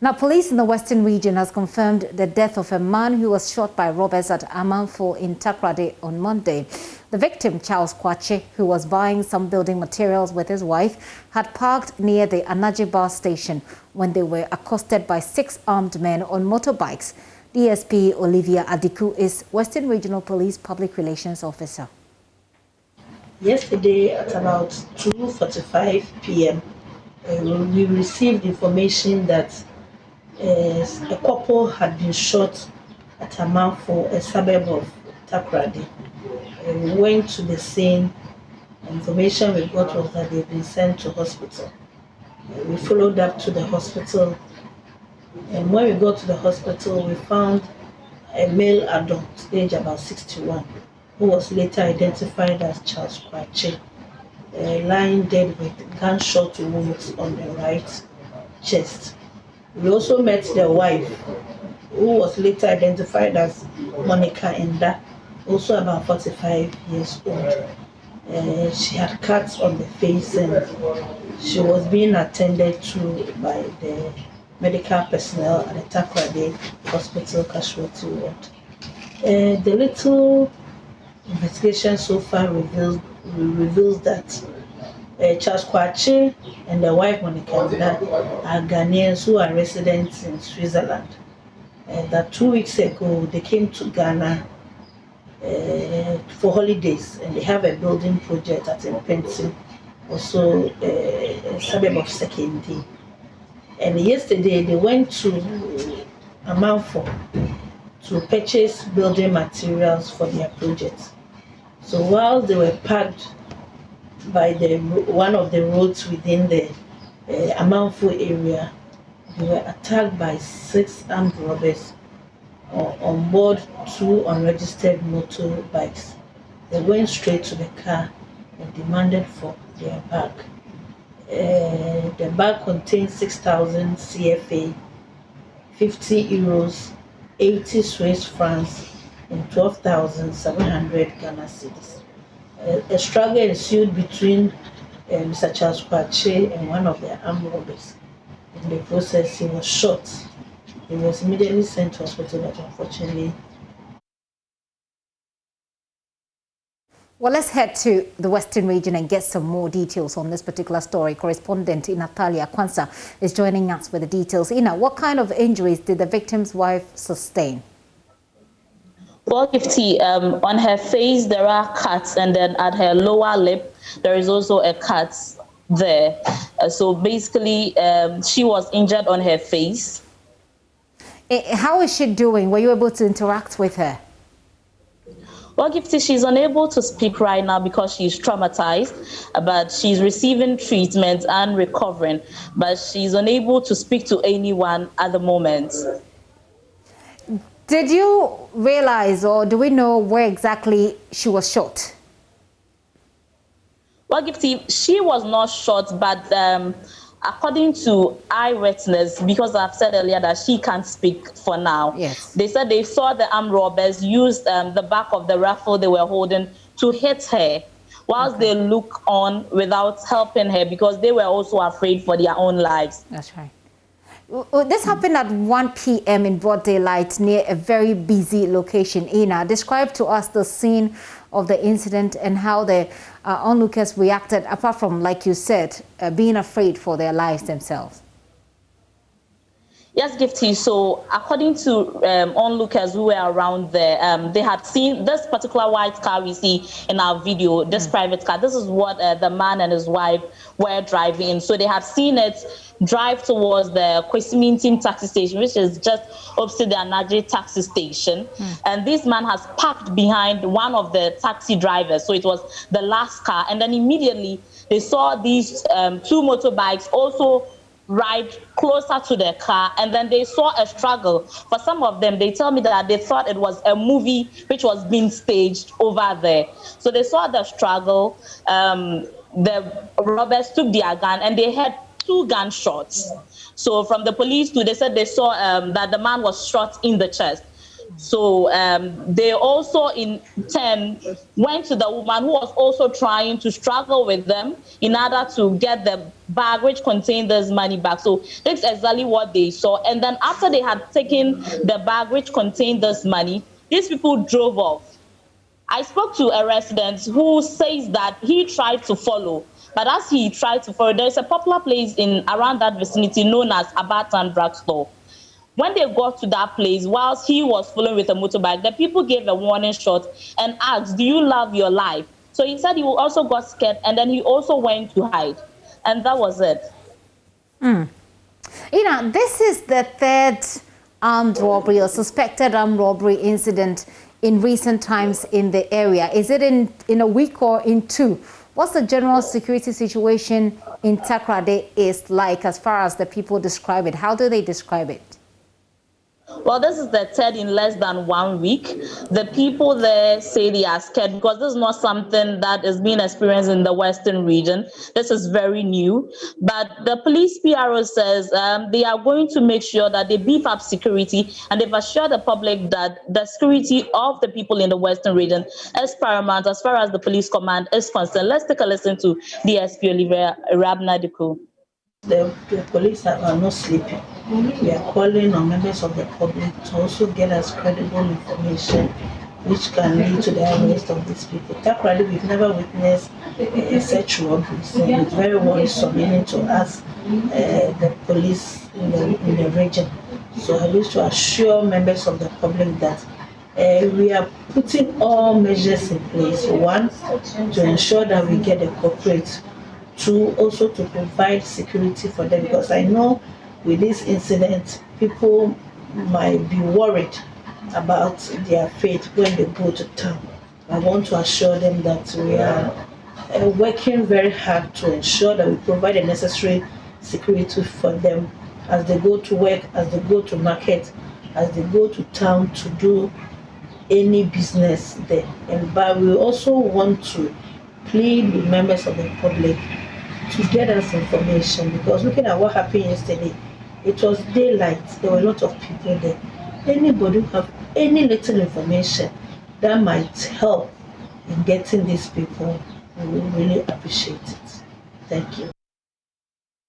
Now, police in the Western region has confirmed the death of a man who was shot by robbers at Amanful in Takoradi on Monday. The victim, Charles Kwache, who was buying some building materials with his wife, had parked near the Anaje bus station when they were accosted by 6 armed men on motorbikes. DSP Olivia Adiku is Western Regional Police Public Relations Officer. Yesterday at about 2:45 p.m., we received information that a couple had been shot at Amanful, a suburb of Takoradi. We went to the scene. Information we got was that they've been sent to hospital. We followed up to the hospital, and when we got to the hospital, we found a male adult, age about 61, who was later identified as Charles Kwache, lying dead with gunshot wounds on the right chest. We also met the wife, who was later identified as Monica Enda, also about 45 years old. She had cuts on the face and she was being attended to by the medical personnel at the Takoradi Hospital Casualty Ward. The little investigation so far reveals that Charles Kwache and the wife Monica Enda are Ghanaians who are residents in Switzerland. That 2 weeks ago they came to Ghana for holidays, and they have a building project at Mpensi, also a suburb of Sekendi. And yesterday they went to Amanful to purchase building materials for their project. So while they were parked by one of the roads within the Amanful area, they were attacked by 6 armed robbers on board 2 unregistered motorbikes. They went straight to the car and demanded for their bag. The bag contains 6,000 CFA, 50 euros, 80 Swiss francs, and 12,700 Ghana cedis. A struggle ensued between Mr. Charles Kwache and one of the armed robbers. In the process, he was shot. He was immediately sent to hospital, but unfortunately. Well, let's head to the Western region and get some more details on this particular story. Correspondent Natalia Kwanza is joining us with the details. Ina, what kind of injuries did the victim's wife sustain? Well, Gifty, on her face there are cuts, and then at her lower lip there is also a cut there. So basically, she was injured on her face. How is she doing? Were you able to interact with her? Well, Gifty, she's unable to speak right now because she's traumatized, but she's receiving treatment and recovering, but she's unable to speak to anyone at the moment. Did you realize, or do we know where exactly she was shot? Well, Gifty, she was not shot, but according to eyewitness, because I've said earlier that she can't speak for now, yes, they said they saw the armed robbers use the back of the rifle they were holding to hit her, whilst they look on without helping her because they were also afraid for their own lives. That's right. This happened at 1 p.m. in broad daylight near a very busy location. Ina, describe to us the scene of the incident and how the onlookers reacted, apart from, like you said, being afraid for their lives themselves. Yes, Gifty. So according to onlookers who were around there, they had seen this particular white car we see in our video, this private car. This is what the man and his wife were driving in. So they had seen it drive towards the Kwesimintim taxi station, which is just opposite the Anaje taxi station. And this man has parked behind one of the taxi drivers. So it was the last car. And then immediately they saw these 2 motorbikes also ride closer to their car, and then they saw a struggle. For some of them, they tell me that they thought it was a movie which was being staged over there. So they saw the struggle. The robbers took their gun and they had 2 gunshots. So from the police too, they said they saw that the man was shot in the chest. So they also in turn went to the woman who was also trying to struggle with them in order to get the bag which contained this money back. So that's exactly what they saw. And then after they had taken the bag which contained this money, these people drove off. I spoke to a resident who says that he tried to follow, but as he tried to follow, there's a popular place in around that vicinity known as Abatan Drugstore. When they got to that place, whilst he was following with a motorbike, the people gave a warning shot and asked, "Do you love your life?" So he said he also got scared, and then he also went to hide. And that was it. This is the third armed robbery or suspected armed robbery incident in recent times in the area. Is it in a week or in two? What's the general security situation in Takoradi is like as far as the people describe it? How do they describe it? Well, this is the third in less than 1 week. The people there say they are scared because this is not something that is being experienced in the Western region. This is very new. But the police PRO says they are going to make sure that they beef up security, and they've assured the public that the security of the people in the Western region is paramount as far as the police command is concerned. Let's take a listen to DSP Olivia Rabnadiko. The police are not sleeping. We are calling on members of the public to also get us credible information which can lead to the arrest of these people. Takoradi, we've never witnessed such robberies, and it's very worrisome even to us, the police in the region. So I wish to assure members of the public that we are putting all measures in place. One, to ensure that we get the corporate. Two, also to provide security for them, because I know with this incident, people might be worried about their fate when they go to town. I want to assure them that we are working very hard to ensure that we provide the necessary security for them as they go to work, as they go to market, as they go to town to do any business there. But we also want to plead with members of the public to get us information, because looking at what happened yesterday, it was daylight, there were a lot of people there. Anybody who have any little information that might help in getting these people, we will really appreciate it. Thank you.